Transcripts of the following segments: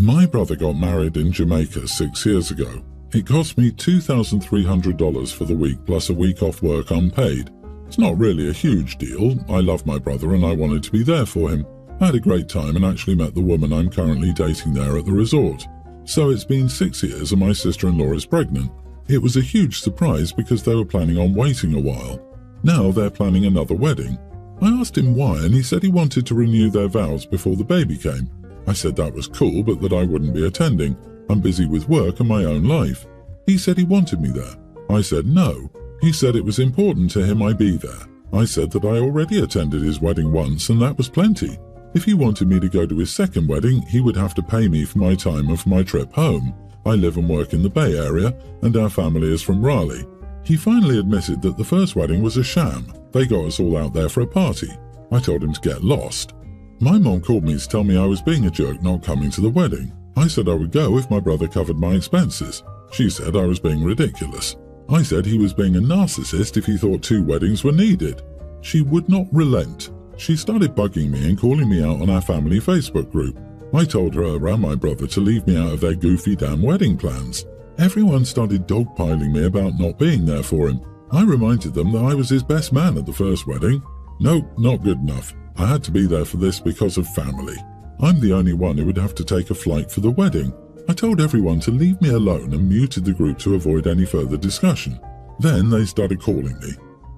My brother got married in Jamaica 6 years ago. It cost me $2,300 for the week plus a week off work unpaid. It's not really a huge deal. I love my brother and I wanted to be there for him. I had a great time and actually met the woman I'm currently dating there at the resort. So it's been 6 years and my sister-in-law is pregnant. It was a huge surprise because they were planning on waiting a while. Now they're planning another wedding. I asked him why and he said he wanted to renew their vows before the baby came. I said that was cool but that I wouldn't be attending. I'm busy with work and my own life. He said he wanted me there. I said no. He said it was important to him I be there. I said that I already attended his wedding once and that was plenty. If he wanted me to go to his second wedding, he would have to pay me for my time and for my trip home. I live and work in the Bay Area and our family is from Raleigh. He finally admitted that the first wedding was a sham. They got us all out there for a party. I told him to get lost. My mom called me to tell me I was being a jerk not coming to the wedding. I said I would go if my brother covered my expenses. She said I was being ridiculous. I said he was being a narcissist if he thought 2 weddings were needed. She would not relent. She started bugging me and calling me out on our family Facebook group. I told her and my brother to leave me out of their goofy damn wedding plans. Everyone started dogpiling me about not being there for him. I reminded them that I was his best man at the first wedding. Nope, not good enough. I had to be there for this because of family. I'm the only one who would have to take a flight for the wedding. I told everyone to leave me alone and muted the group to avoid any further discussion. Then they started calling me.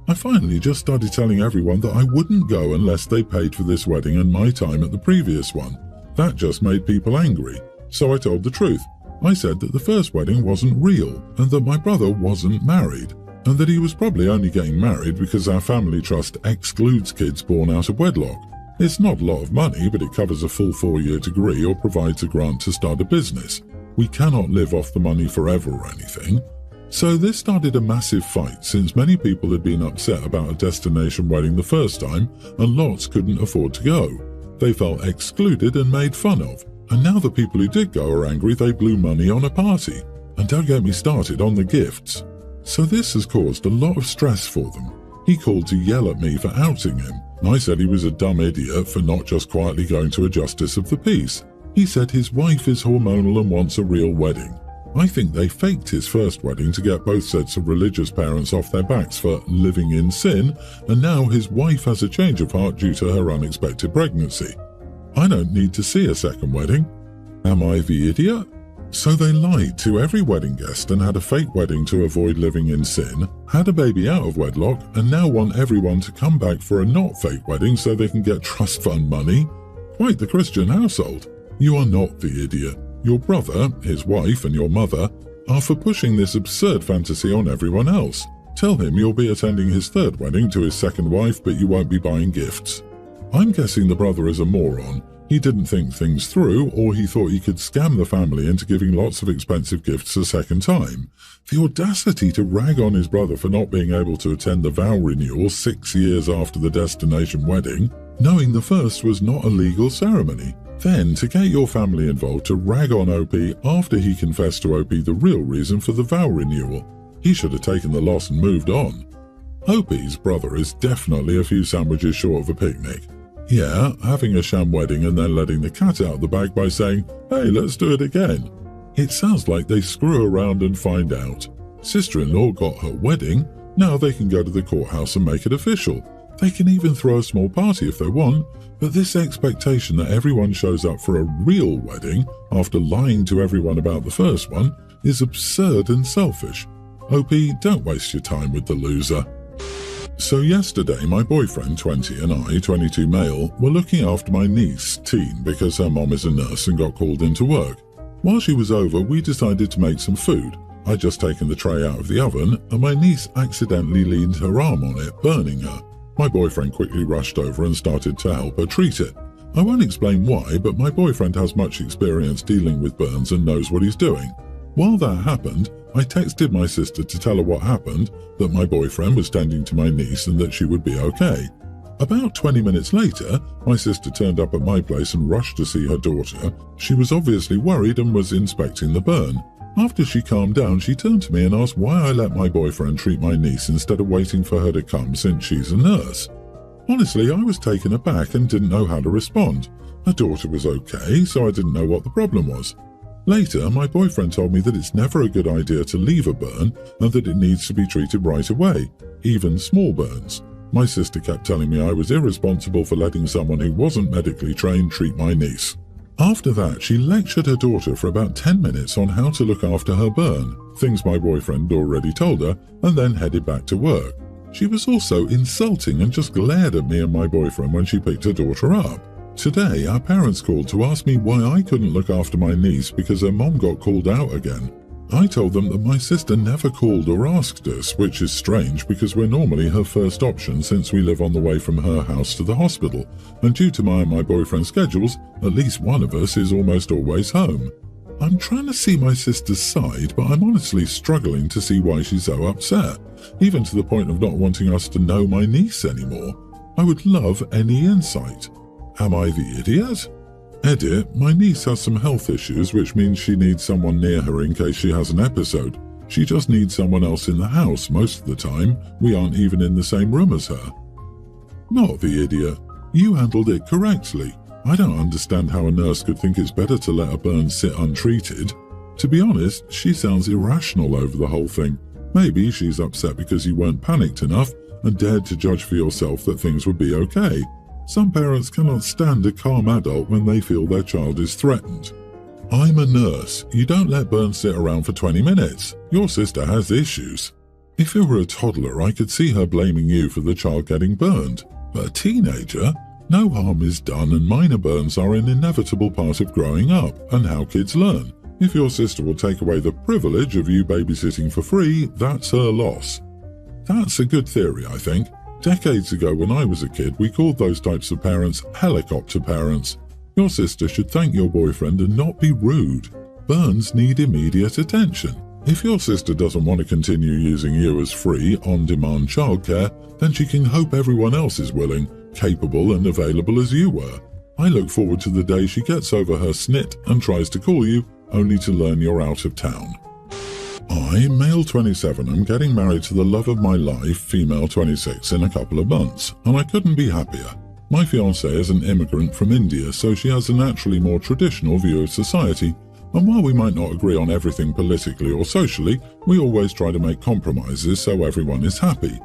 I finally just started telling everyone that I wouldn't go unless they paid for this wedding and my time at the previous one. That just made people angry. So I told the truth. I said that the first wedding wasn't real and that my brother wasn't married and that he was probably only getting married because our family trust excludes kids born out of wedlock. It's not a lot of money, but it covers a full 4-year degree or provides a grant to start a business. We cannot live off the money forever or anything. So this started a massive fight since many people had been upset about a destination wedding the first time and lots couldn't afford to go. They felt excluded and made fun of. And now the people who did go are angry they blew money on a party. And don't get me started on the gifts. So this has caused a lot of stress for them. He called to yell at me for outing him. I said he was a dumb idiot for not just quietly going to a justice of the peace. He said his wife is hormonal and wants a real wedding. I think they faked his first wedding to get both sets of religious parents off their backs for living in sin, and now his wife has a change of heart due to her unexpected pregnancy. I don't need to see a second wedding. Am I the idiot? So they lied to every wedding guest and had a fake wedding to avoid living in sin, had a baby out of wedlock, and now want everyone to come back for a not fake wedding so they can get trust fund money. Quite the Christian household. You are not the idiot. Your brother, his wife, and your mother are for pushing this absurd fantasy on everyone else. Tell him you'll be attending his third wedding to his second wife, but you won't be buying gifts. I'm guessing the brother is a moron. He didn't think things through, or he thought he could scam the family into giving lots of expensive gifts a second time. The audacity to rag on his brother for not being able to attend the vow renewal 6 years after the destination wedding, knowing the first was not a legal ceremony. Then, to get your family involved to rag on OP after he confessed to OP the real reason for the vow renewal. He should have taken the loss and moved on. OP's brother is definitely a few sandwiches short of a picnic. Yeah, having a sham wedding and then letting the cat out of the bag by saying, hey, let's do it again. It sounds like they screw around and find out. Sister-in-law got her wedding, now they can go to the courthouse and make it official. They can even throw a small party if they want, but this expectation that everyone shows up for a real wedding after lying to everyone about the first one is absurd and selfish. OP, don't waste your time with the loser. So yesterday, my boyfriend, 20, and I, 22 male, were looking after my niece, teen, because her mom is a nurse and got called into work. While she was over, we decided to make some food. I'd just taken the tray out of the oven, and my niece accidentally leaned her arm on it, burning her. My boyfriend quickly rushed over and started to help her treat it. I won't explain why, but my boyfriend has much experience dealing with burns and knows what he's doing. While that happened, I texted my sister to tell her what happened, that my boyfriend was tending to my niece and that she would be okay. About 20 minutes later, my sister turned up at my place and rushed to see her daughter. She was obviously worried and was inspecting the burn. After she calmed down, she turned to me and asked why I let my boyfriend treat my niece instead of waiting for her to come since she's a nurse. Honestly, I was taken aback and didn't know how to respond. Her daughter was okay, so I didn't know what the problem was. Later, my boyfriend told me that it's never a good idea to leave a burn and that it needs to be treated right away, even small burns. My sister kept telling me I was irresponsible for letting someone who wasn't medically trained treat my niece. After that, she lectured her daughter for about 10 minutes on how to look after her burn, things my boyfriend already told her, and then headed back to work. She was also insulting and just glared at me and my boyfriend when she picked her daughter up. Today, our parents called to ask me why I couldn't look after my niece because her mom got called out again. I told them that my sister never called or asked us, which is strange because we're normally her first option since we live on the way from her house to the hospital, and due to my and my boyfriend's schedules, at least one of us is almost always home. I'm trying to see my sister's side, but I'm honestly struggling to see why she's so upset, even to the point of not wanting us to know my niece anymore. I would love any insight. Am I the idiot? Edit, my niece has some health issues, which means she needs someone near her in case she has an episode. She just needs someone else in the house most of the time. We aren't even in the same room as her. Not the idiot. You handled it correctly. I don't understand how a nurse could think it's better to let a burn sit untreated. To be honest, she sounds irrational over the whole thing. Maybe she's upset because you weren't panicked enough and dared to judge for yourself that things would be okay. Some parents cannot stand a calm adult when they feel their child is threatened. I'm a nurse. You don't let burns sit around for 20 minutes. Your sister has issues. If it were a toddler, I could see her blaming you for the child getting burned. But a teenager? No harm is done, and minor burns are an inevitable part of growing up and how kids learn. If your sister will take away the privilege of you babysitting for free, that's her loss. That's a good theory, I think. Decades ago when I was a kid, we called those types of parents helicopter parents. Your sister should thank your boyfriend and not be rude. Burns need immediate attention. If your sister doesn't want to continue using you as free, on-demand childcare, then she can hope everyone else is willing, capable and available as you were. I look forward to the day she gets over her snit and tries to call you, only to learn you're out of town. I, male 27, am getting married to the love of my life, female 26, in a couple of months, and I couldn't be happier. My fiancée is an immigrant from India, so she has a naturally more traditional view of society, and while we might not agree on everything politically or socially, we always try to make compromises so everyone is happy.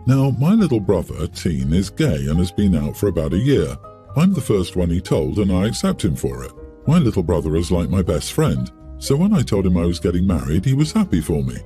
Now, my little brother, Teen, is gay and has been out for about a year. I'm the first one he told, and I accept him for it. My little brother is like my best friend. So when I told him I was getting married, he was happy for me.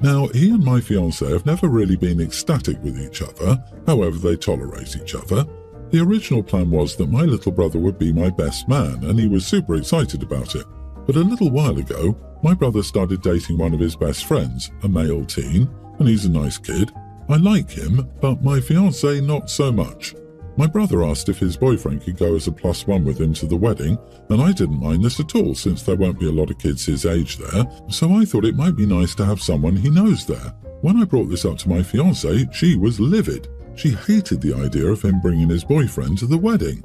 Now, he and my fiancée have never really been ecstatic with each other, however they tolerate each other. The original plan was that my little brother would be my best man, and he was super excited about it. But a little while ago, my brother started dating one of his best friends, a male teen, and he's a nice kid. I like him, but my fiancée not so much. My brother asked if his boyfriend could go as a +1 with him to the wedding, and I didn't mind this at all since there won't be a lot of kids his age there, so I thought it might be nice to have someone he knows there. When I brought this up to my fiancée, she was livid. She hated the idea of him bringing his boyfriend to the wedding.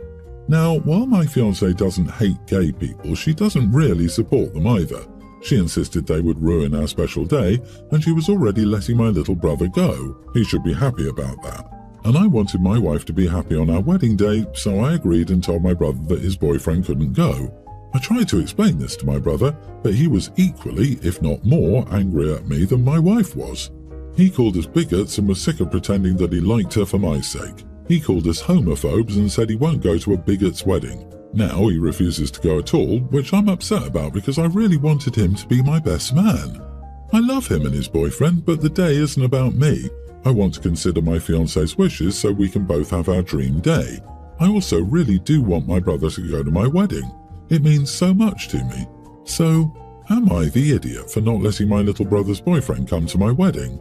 Now, while my fiancée doesn't hate gay people, she doesn't really support them either. She insisted they would ruin our special day, and she was already letting my little brother go. He should be happy about that. And I wanted my wife to be happy on our wedding day, so I agreed and told my brother that his boyfriend couldn't go. I tried to explain this to my brother, but he was equally, if not more, angry at me than my wife was. He called us bigots and was sick of pretending that he liked her for my sake. He called us homophobes and said he won't go to a bigot's wedding. Now he refuses to go at all, which I'm upset about because I really wanted him to be my best man. I love him and his boyfriend, but the day isn't about me. I want to consider my fiancé's wishes so we can both have our dream day. I also really do want my brother to go to my wedding. It means so much to me. So, am I the idiot for not letting my little brother's boyfriend come to my wedding?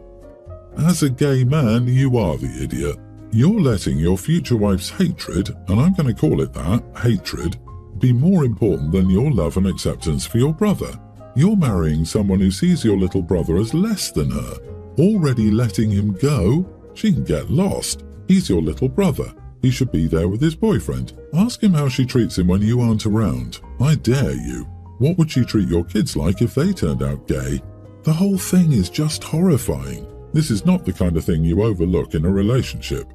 As a gay man, you are the idiot. You're letting your future wife's hatred, and I'm going to call it that, hatred, be more important than your love and acceptance for your brother. You're marrying someone who sees your little brother as less than her. Already letting him go? She can get lost. He's your little brother. He should be there with his boyfriend. Ask him how she treats him when you aren't around. I dare you. What would she treat your kids like if they turned out gay? The whole thing is just horrifying. This is not the kind of thing you overlook in a relationship.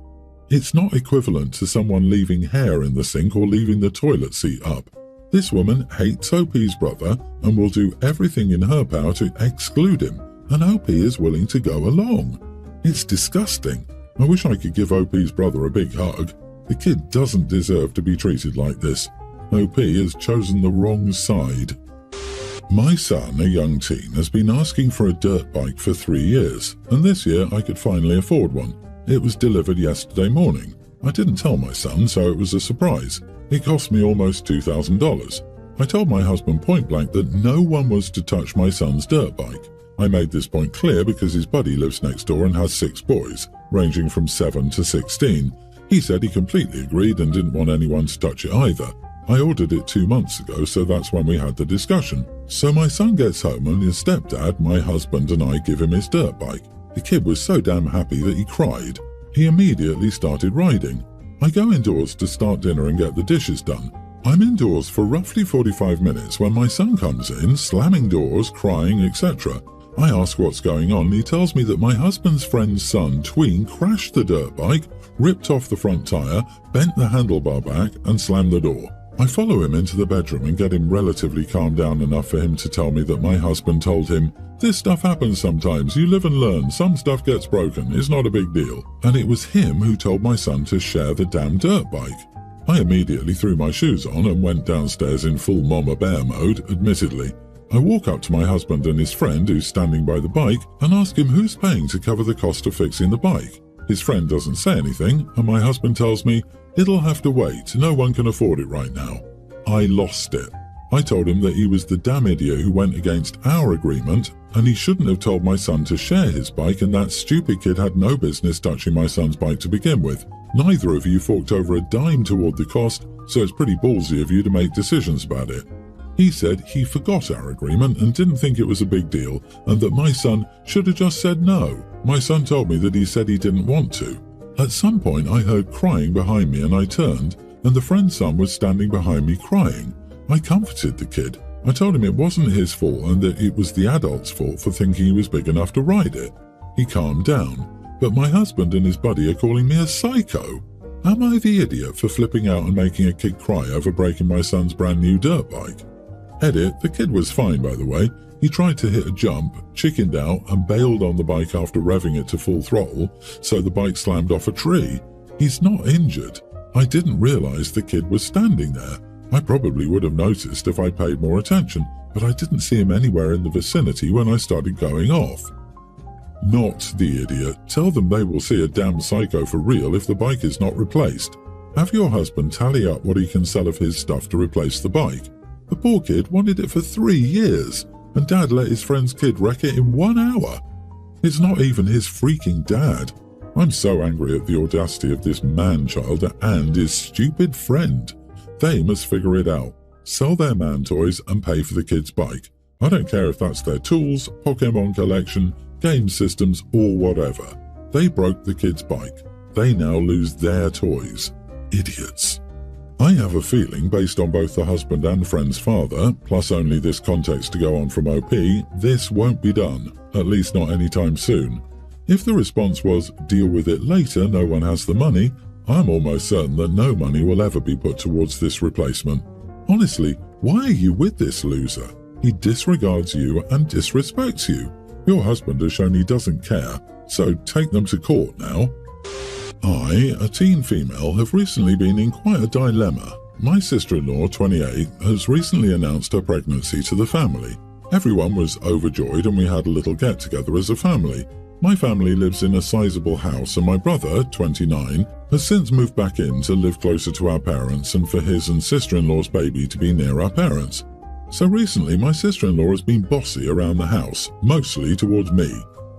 It's not equivalent to someone leaving hair in the sink or leaving the toilet seat up. This woman hates OP's brother and will do everything in her power to exclude him, and OP is willing to go along. It's disgusting. I wish I could give OP's brother a big hug. The kid doesn't deserve to be treated like this. OP has chosen the wrong side. My son, a young teen, has been asking for a dirt bike for 3 years, and this year I could finally afford one. It was delivered yesterday morning. I didn't tell my son, so it was a surprise. It cost me almost $2,000. I told my husband point blank that no one was to touch my son's dirt bike. I made this point clear because his buddy lives next door and has 6 boys, ranging from 7 to 16. He said he completely agreed and didn't want anyone to touch it either. I ordered it 2 months ago, so that's when we had the discussion. So my son gets home and his stepdad, my husband, and I give him his dirt bike. The kid was so damn happy that he cried. He immediately started riding. I go indoors to start dinner and get the dishes done. I'm indoors for roughly 45 minutes when my son comes in, slamming doors, crying, etc. I ask what's going on and he tells me that my husband's friend's son, Tween, crashed the dirt bike, ripped off the front tyre, bent the handlebar back and slammed the door. I follow him into the bedroom and get him relatively calmed down enough for him to tell me that my husband told him, "This stuff happens sometimes, you live and learn, some stuff gets broken, it's not a big deal." And it was him who told my son to share the damn dirt bike. I immediately threw my shoes on and went downstairs in full mama bear mode, admittedly. I walk up to my husband and his friend who's standing by the bike and ask him who's paying to cover the cost of fixing the bike. His friend doesn't say anything and my husband tells me, "It'll have to wait, no one can afford it right now." I lost it. I told him that he was the damn idiot who went against our agreement and he shouldn't have told my son to share his bike, and that stupid kid had no business touching my son's bike to begin with. Neither of you forked over a dime toward the cost, so it's pretty ballsy of you to make decisions about it. He said he forgot our agreement and didn't think it was a big deal and that my son should have just said no. My son told me that he said he didn't want to. At some point I heard crying behind me and I turned, and the friend's son was standing behind me crying. I comforted the kid. I told him it wasn't his fault and that it was the adult's fault for thinking he was big enough to ride it. He calmed down, but my husband and his buddy are calling me a psycho. Am I the idiot for flipping out and making a kid cry over breaking my son's brand new dirt bike? Edit, the kid was fine by the way. He tried to hit a jump, chickened out and bailed on the bike after revving it to full throttle, so the bike slammed off a tree. He's not injured. I didn't realize the kid was standing there. I probably would have noticed if I paid more attention, but I didn't see him anywhere in the vicinity when I started going off. Not the idiot. Tell them they will see a damn psycho for real if the bike is not replaced. Have your husband tally up what he can sell of his stuff to replace the bike. The poor kid wanted it for 3 years, and Dad let his friend's kid wreck it in 1 hour. It's not even his freaking dad. I'm so angry at the audacity of this man-child and his stupid friend. They must figure it out. Sell their man toys and pay for the kid's bike. I don't care if that's their tools, Pokemon collection, game systems, or whatever. They broke the kid's bike. They now lose their toys. Idiots. I have a feeling, based on both the husband and friend's father, plus only this context to go on from OP, this won't be done, at least not anytime soon. If the response was, deal with it later, no one has the money, I'm almost certain that no money will ever be put towards this replacement. Honestly, why are you with this loser? He disregards you and disrespects you. Your husband has shown he doesn't care, so take them to court now. I, a teen female, have recently been in quite a dilemma. My sister-in-law, 28, has recently announced her pregnancy to the family. Everyone was overjoyed and we had a little get-together as a family. My family lives in a sizable house and my brother, 29, has since moved back in to live closer to our parents and for his and sister-in-law's baby to be near our parents. So recently my sister-in-law has been bossy around the house, mostly towards me.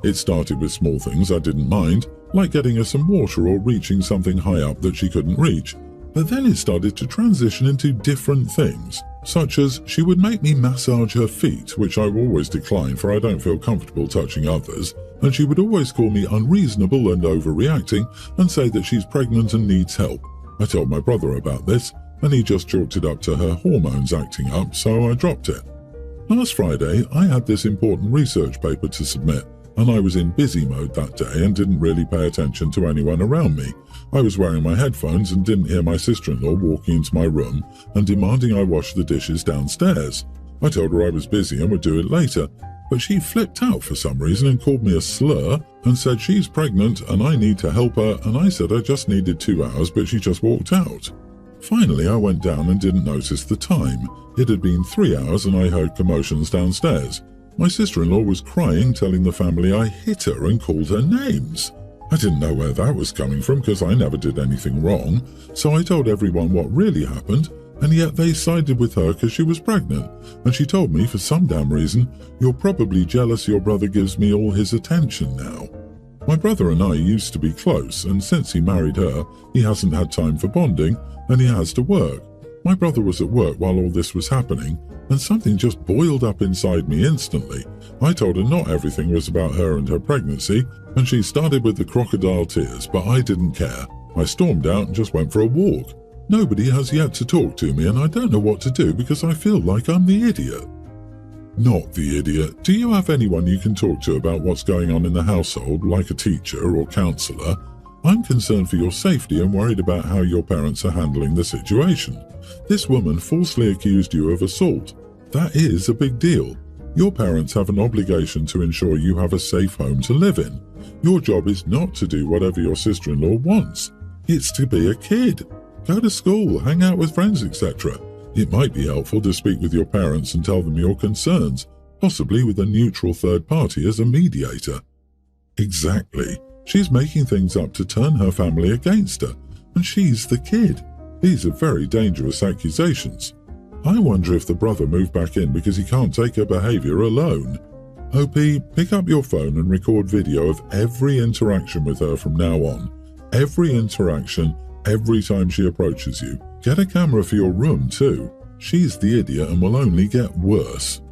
It started with small things I didn't mind, like getting her some water or reaching something high up that she couldn't reach. But then it started to transition into different things, such as she would make me massage her feet, which I always decline for I don't feel comfortable touching others, and she would always call me unreasonable and overreacting and say that she's pregnant and needs help. I told my brother about this, and he just chalked it up to her hormones acting up, so I dropped it. Last Friday, I had this important research paper to submit, and I was in busy mode that day and didn't really pay attention to anyone around me. I was wearing my headphones and didn't hear my sister-in-law walking into my room and demanding I wash the dishes downstairs. I told her I was busy and would do it later, but she flipped out for some reason and called me a slur and said she's pregnant and I need to help her, and I said I just needed 2 hours, but she just walked out. Finally, I went down and didn't notice the time. It had been 3 hours and I heard commotions downstairs. My sister-in-law was crying, telling the family I hit her and called her names. I didn't know where that was coming from because I never did anything wrong, so I told everyone what really happened, and yet they sided with her because she was pregnant, and she told me for some damn reason, "You're probably jealous your brother gives me all his attention now." My brother and I used to be close, and since he married her, he hasn't had time for bonding, and he has to work. My brother was at work while all this was happening, and something just boiled up inside me instantly. I told her not everything was about her and her pregnancy, and she started with the crocodile tears, but I didn't care. I stormed out and just went for a walk. Nobody has yet to talk to me, and I don't know what to do because I feel like I'm the idiot. Not the idiot. Do you have anyone you can talk to about what's going on in the household, like a teacher or counsellor? I'm concerned for your safety and worried about how your parents are handling the situation. This woman falsely accused you of assault. That is a big deal. Your parents have an obligation to ensure you have a safe home to live in. Your job is not to do whatever your sister-in-law wants. It's to be a kid. Go to school, hang out with friends, etc. It might be helpful to speak with your parents and tell them your concerns, possibly with a neutral third party as a mediator. Exactly. She's making things up to turn her family against her, and she's the kid. These are very dangerous accusations. I wonder if the brother moved back in because he can't take her behaviour alone. OP, pick up your phone and record video of every interaction with her from now on. Every interaction, every time she approaches you. Get a camera for your room too. She's the idiot and will only get worse.